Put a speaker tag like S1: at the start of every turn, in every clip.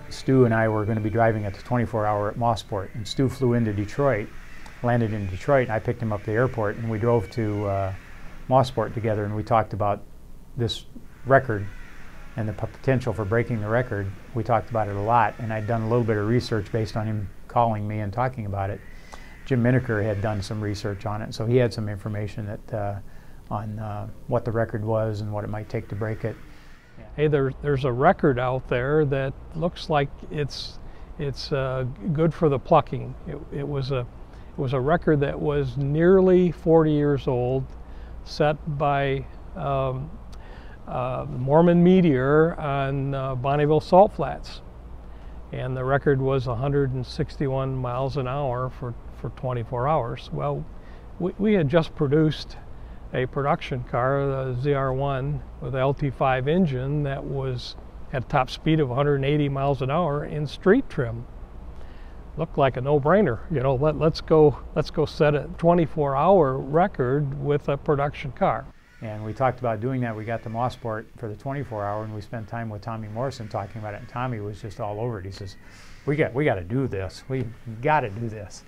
S1: Stu and I were going to be driving at the 24-hour at Mossport, and Stu flew into Detroit, landed in Detroit, and I picked him up at the airport, and we drove to Mossport together, and we talked about this record and the potential for breaking the record. We talked about it a lot, and I'd done a little bit of research based on him calling me and talking about it. Jim Miniker had done some research on it, so he had some information that on what the record was and what it might take to break it.
S2: Hey, there's a record out there that looks like it's good for the plucking. It was a record that was nearly 40 years old, set by Mormon Meteor on Bonneville Salt Flats, and the record was 161 miles an hour for 24 hours. Well, we had just produced a production car, the ZR-1 with LT5 engine that had a top speed of 180 miles an hour in street trim. Looked like a no-brainer. You know, let's go set a 24-hour record with a production car.
S1: And we talked about doing that. We got to Mossport for the 24-hour, and we spent time with Tommy Morrison talking about it. And Tommy was just all over it. He says, "We got to do this. We got to do this."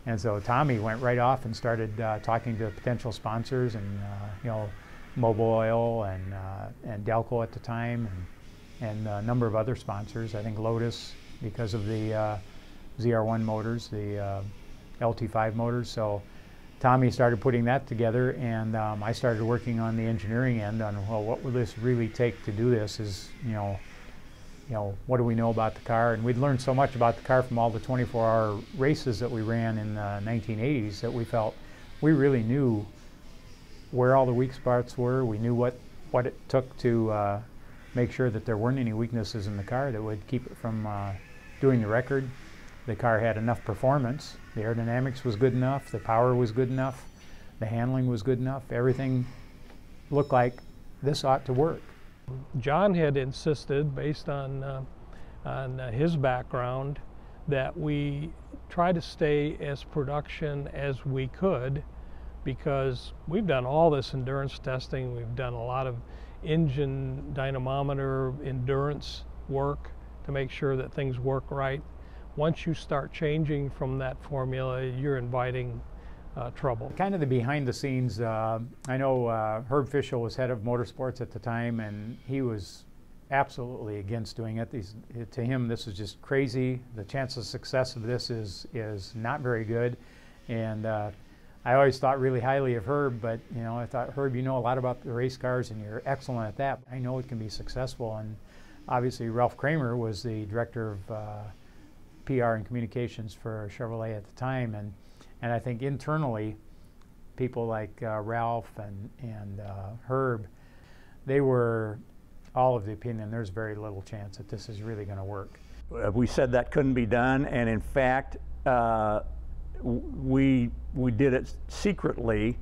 S1: And so Tommy went right off and started talking to potential sponsors, and you know, Mobil Oil and Delco at the time, and a number of other sponsors. I think Lotus, because of the ZR-1 motors, the LT5 motors. So Tommy started putting that together, and I started working on the engineering end on, well, what will this really take to do this? Is, you know, what do we know about the car? And we'd learned so much about the car from all the 24-hour races that we ran in the 1980s that we felt we really knew where all the weak spots were. We knew what it took to make sure that there weren't any weaknesses in the car that would keep it from doing the record. The car had enough performance. The aerodynamics was good enough. The power was good enough. The handling was good enough. Everything looked like this ought to work.
S2: John had insisted, based on his background, that we try to stay as production as we could, because we've done all this endurance testing. We've done a lot of engine dynamometer endurance work to make sure that things work right. Once you start changing from that formula, you're inviting trouble.
S1: Kind of the behind the scenes, I know Herb Fischel was head of motorsports at the time, and he was absolutely against doing it. To him, this is just crazy. The chance of success of this is not very good. And I always thought really highly of Herb, but you know, I thought, Herb, you know a lot about the race cars and you're excellent at that. I know it can be successful. And obviously Ralph Kramer was the director of PR and communications for Chevrolet at the time, and I think internally, people like Ralph and Herb, they were all of the opinion there's very little chance that this is really going to work.
S3: We said that couldn't be done, and in fact, we did it secretly.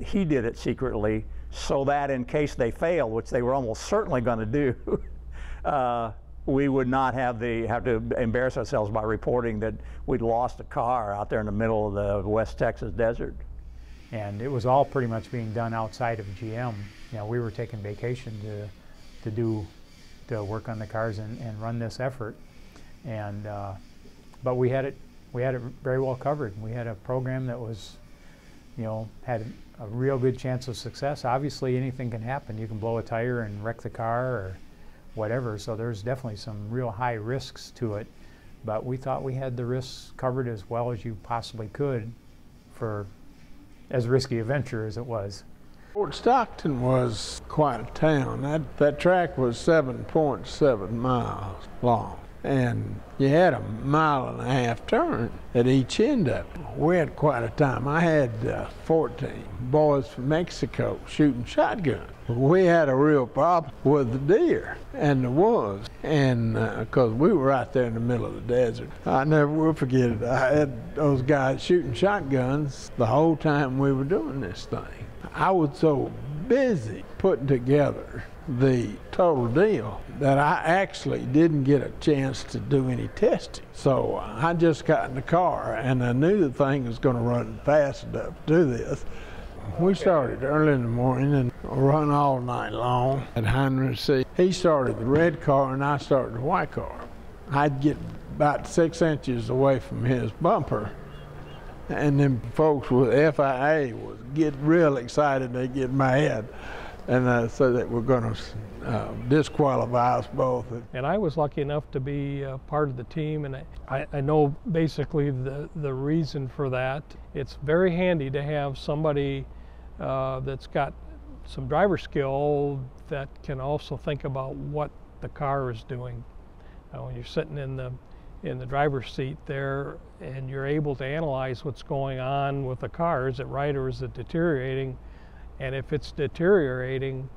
S3: He did it secretly, so that in case they failed, which they were almost certainly going to do, we would not have to embarrass ourselves by reporting that we'd lost a car out there in the middle of the West Texas desert.
S1: And it was all pretty much being done outside of GM. You know, we were taking vacation to work on the cars and run this effort. And but we had it very well covered. We had a program that was, you know, had a real good chance of success. Obviously, anything can happen. You can blow a tire and wreck the car or whatever, so there's definitely some real high risks to it, but we thought we had the risks covered as well as you possibly could for as risky a venture as it was.
S4: Fort Stockton was quite a town. That track was 7.7 miles long, and you had a 1.5 mile turn at each end of it. We had quite a time. I had 14 boys from Mexico shooting shotguns. We had a real problem with the deer and the wolves, and because we were right there in the middle of the desert. I never will forget it. I had those guys shooting shotguns the whole time we were doing this thing. I was so busy putting together the total deal that I actually didn't get a chance to do any testing. So I just got in the car, and I knew the thing was going to run fast enough to do this. We started early in the morning and run all night long at Heinrich. He started the red car and I started the white car. I'd get about 6 inches away from his bumper. And then folks with FIA would get real excited, they'd get mad, and so that we're going to disqualify us both.
S2: And I was lucky enough to be part of the team, and I know basically the reason for that. It's very handy to have somebody that's got some driver skill that can also think about what the car is doing. When you're sitting in the driver's seat there and you're able to analyze what's going on with the car, is it right or is it deteriorating? And if it's deteriorating,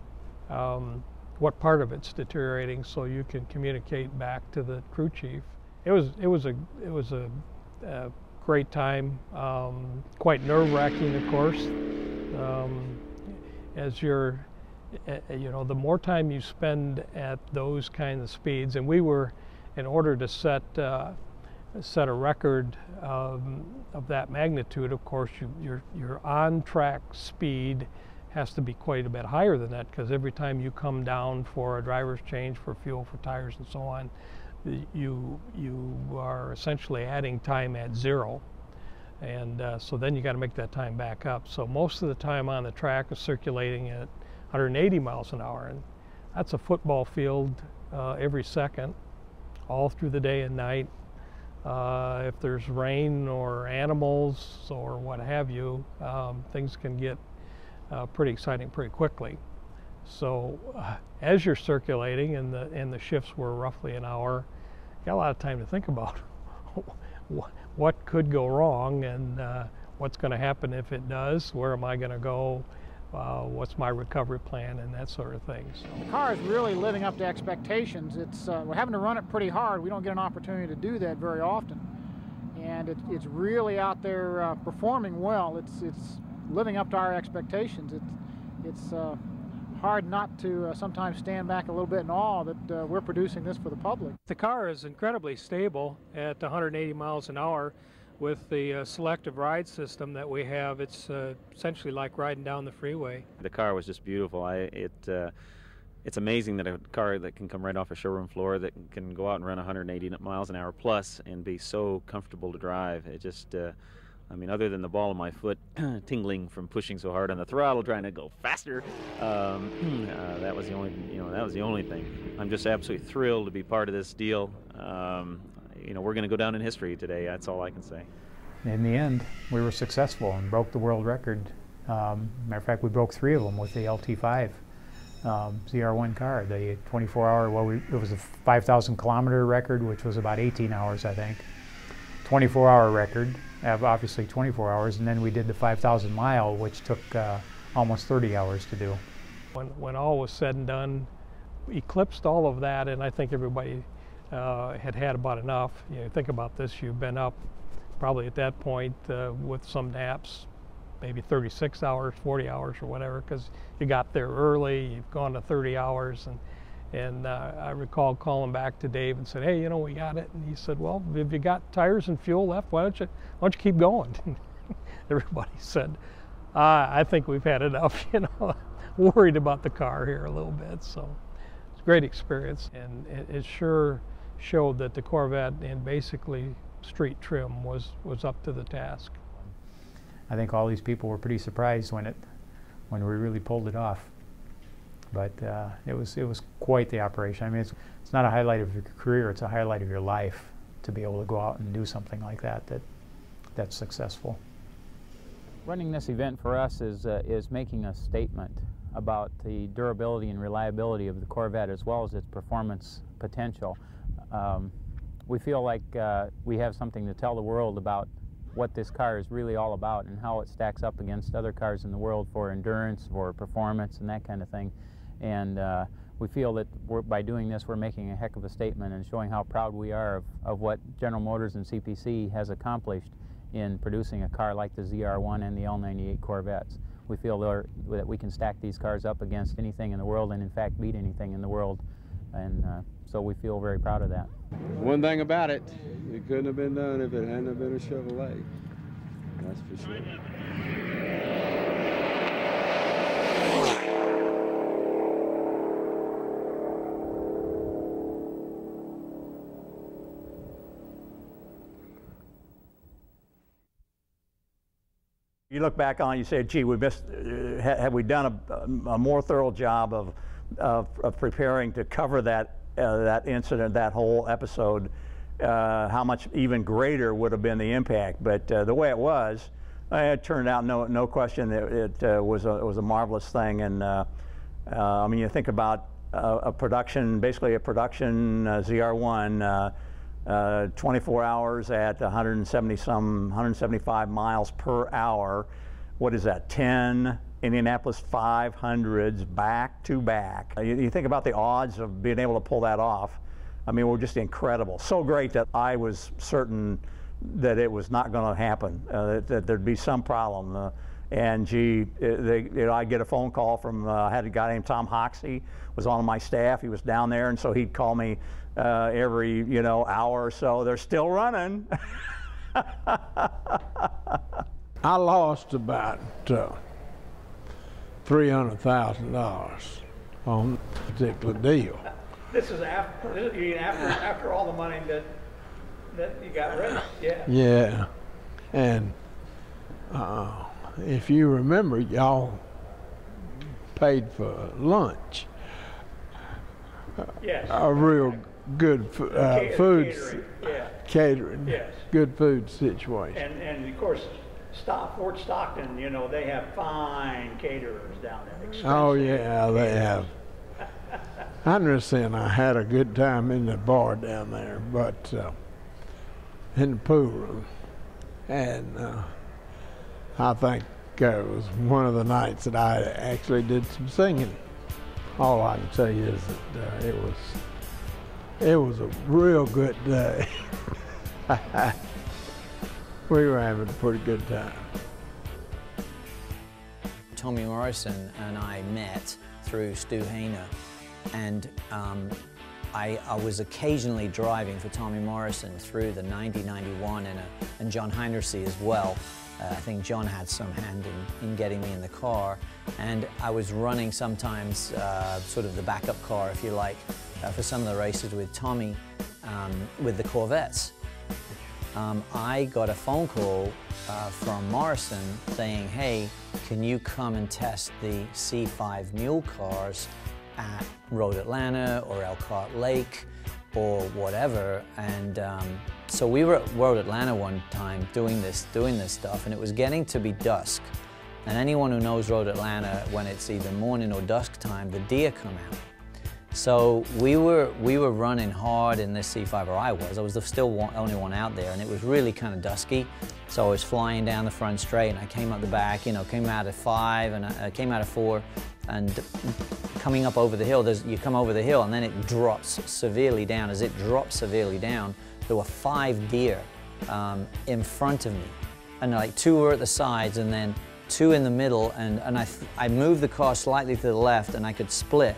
S2: what part of it's deteriorating, so you can communicate back to the crew chief. It was a great time, quite nerve-wracking, of course. As you're, the more time you spend at those kinds of speeds, and we were, in order to set a record of that magnitude, of course, your on-track speed has to be quite a bit higher than that, because every time you come down for a driver's change, for fuel, for tires, and so on, you are essentially adding time at zero. And so then you got to make that time back up. So most of the time on the track is circulating at 180 miles an hour, and that's a football field every second, all through the day and night. If there's rain or animals or what have you, things can get pretty exciting pretty quickly. So as you're circulating, and the shifts were roughly an hour, you got a lot of time to think about what could go wrong, and what's going to happen if it does, where am I going to go, what's my recovery plan, and that sort of thing. So.
S5: The car is really living up to expectations. We're having to run it pretty hard. We don't get an opportunity to do that very often. And it's really out there performing well. It's living up to our expectations. It's hard not to sometimes stand back a little bit in awe that we're producing this for the public.
S2: The car is incredibly stable at 180 miles an hour. With the selective ride system that we have, it's essentially like riding down the freeway.
S6: The car was just beautiful. It's amazing that a car that can come right off a showroom floor, that can go out and run 180 miles an hour plus and be so comfortable to drive. It just, I mean, other than the ball of my foot tingling from pushing so hard on the throttle, trying to go faster, that was the only thing. I'm just absolutely thrilled to be part of this deal. We're going to go down in history today. That's all I can say.
S1: In the end, we were successful and broke the world record. Matter of fact, we broke 3 of them with the LT5 ZR-1 car. The 24-hour, it was a 5,000 kilometer record, which was about 18 hours, I think. 24-hour record, obviously 24 hours, and then we did the 5,000 mile, which took almost 30 hours to do.
S2: When all was said and done, we eclipsed all of that, and I think everybody had about enough. Think about this, you've been up probably at that point with some naps, maybe 36 hours, 40 hours or whatever, because you got there early, you've gone to 30 hours, and I recall calling back to Dave and said, hey, we got it. And he said, well, if you got tires and fuel left, why don't you keep going? Everybody said, I think we've had enough, worried about the car here a little bit. So it's a great experience, and it sure showed that the Corvette in basically street trim was up to the task.
S1: I think all these people were pretty surprised when we really pulled it off. But it was quite the operation. I mean, it's not a highlight of your career; it's a highlight of your life to be able to go out and do something like that's successful.
S7: Running this event for us is making a statement about the durability and reliability of the Corvette, as well as its performance potential. We feel like we have something to tell the world about what this car is really all about and how it stacks up against other cars in the world for endurance, for performance, and that kind of thing. And we feel that by doing this, we're making a heck of a statement and showing how proud we are of what General Motors and CPC has accomplished in producing a car like the ZR-1 and the L98 Corvettes. We feel that we can stack these cars up against anything in the world, and in fact beat anything in the world. And so we feel very proud of that.
S8: One thing about it, it couldn't have been done if it hadn't been a Chevrolet. That's for sure.
S3: You look back on it, you say, gee, we missed, had we done a more thorough job of preparing to cover that, that incident, that whole episode, how much even greater would have been the impact. But the way it turned out, no question, it was a marvelous thing. And I mean, you think about basically a production ZR-1, 24 hours at 175 miles per hour. What is that, 10 Indianapolis 500s back to back. You think about the odds of being able to pull that off. I mean, we're just incredible. So great that I was certain that it was not going to happen, that there'd be some problem. And gee, I'd get a phone call from, I had a guy named Tom Hoxie, was on my staff. He was down there, and so he'd call me every, hour or so. They're still running.
S4: I lost about $300,000 on a particular deal.
S3: This is after all the money that you got rid of. Yeah.
S4: Yeah, and if you remember, y'all paid for lunch.
S3: Yes.
S4: A real good food,
S3: catering. Yeah.
S4: Catering.
S3: Yes.
S4: Good food situation.
S3: And of course, Fort Stockton, they have fine caterers down there. Expensive.
S4: Oh yeah, they have. I understand I had a good time in the bar down there, but in the pool room. And I think it was one of the nights that I actually did some singing. All I can tell you is that it was a real good day. We were having a pretty good time.
S9: Tommy Morrison and I met through Stu Hainer, and I was occasionally driving for Tommy Morrison through the 90-91 and John Heinersey as well. I think John had some hand in getting me in the car, and I was running sometimes sort of the backup car, if you like, for some of the races with Tommy with the Corvettes. I got a phone call from Morrison saying, hey, can you come and test the C5 mule cars at Road Atlanta or Elkhart Lake or whatever? And so we were at Road Atlanta one time doing this stuff, and it was getting to be dusk. And anyone who knows Road Atlanta, when it's either morning or dusk time, the deer come out. So we were running hard in this C5, or I was the only one out there, and it was really kind of dusky. So I was flying down the front straight, and I came up the back, came out of 5, and I came out of 4, and coming up over the hill, you come over the hill, and then it drops severely down. As it dropped severely down, there were 5 deer in front of me, and like 2 were at the sides, and then 2 in the middle, and I moved the car slightly to the left, and I could split,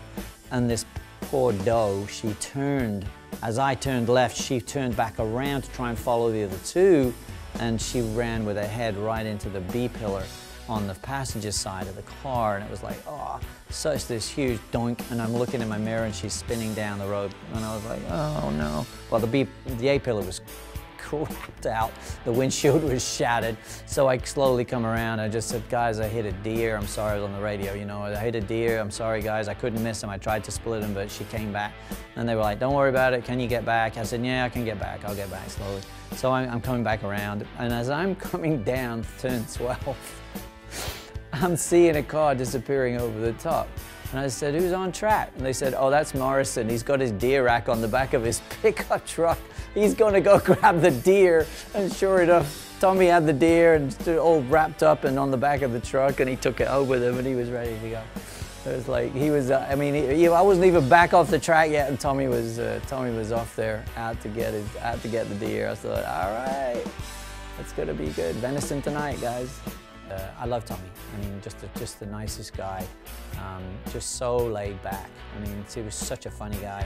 S9: and this poor doe, she turned, as I turned left, she turned back around to try and follow the other 2, and she ran with her head right into the B-pillar on the passenger side of the car, and it was like, oh, such this huge doink, and I'm looking in my mirror, and she's spinning down the road, and I was like, oh no. Well, the A-pillar was cracked out, the windshield was shattered, so I slowly come around. I just said, guys, I hit a deer. I'm sorry, I was on the radio, I hit a deer. I'm sorry, guys, I couldn't miss him. I tried to split him, but she came back, and they were like, don't worry about it, can you get back? I said, yeah, I can get back, I'll get back slowly. So I'm coming back around, and as I'm coming down turn 12, I'm seeing a car disappearing over the top. And I said, who's on track? And they said, oh, that's Morrison. He's got his deer rack on the back of his pickup truck. He's gonna go grab the deer. And sure enough, Tommy had the deer and all wrapped up and on the back of the truck, and he took it home with him, and he was ready to go. It was like, he was, I wasn't even back off the track yet, and Tommy was off there out to get the deer. I thought, all right, it's gonna be good. Venison tonight, guys. I love Tommy. Just the nicest guy. Just so laid back. He was such a funny guy.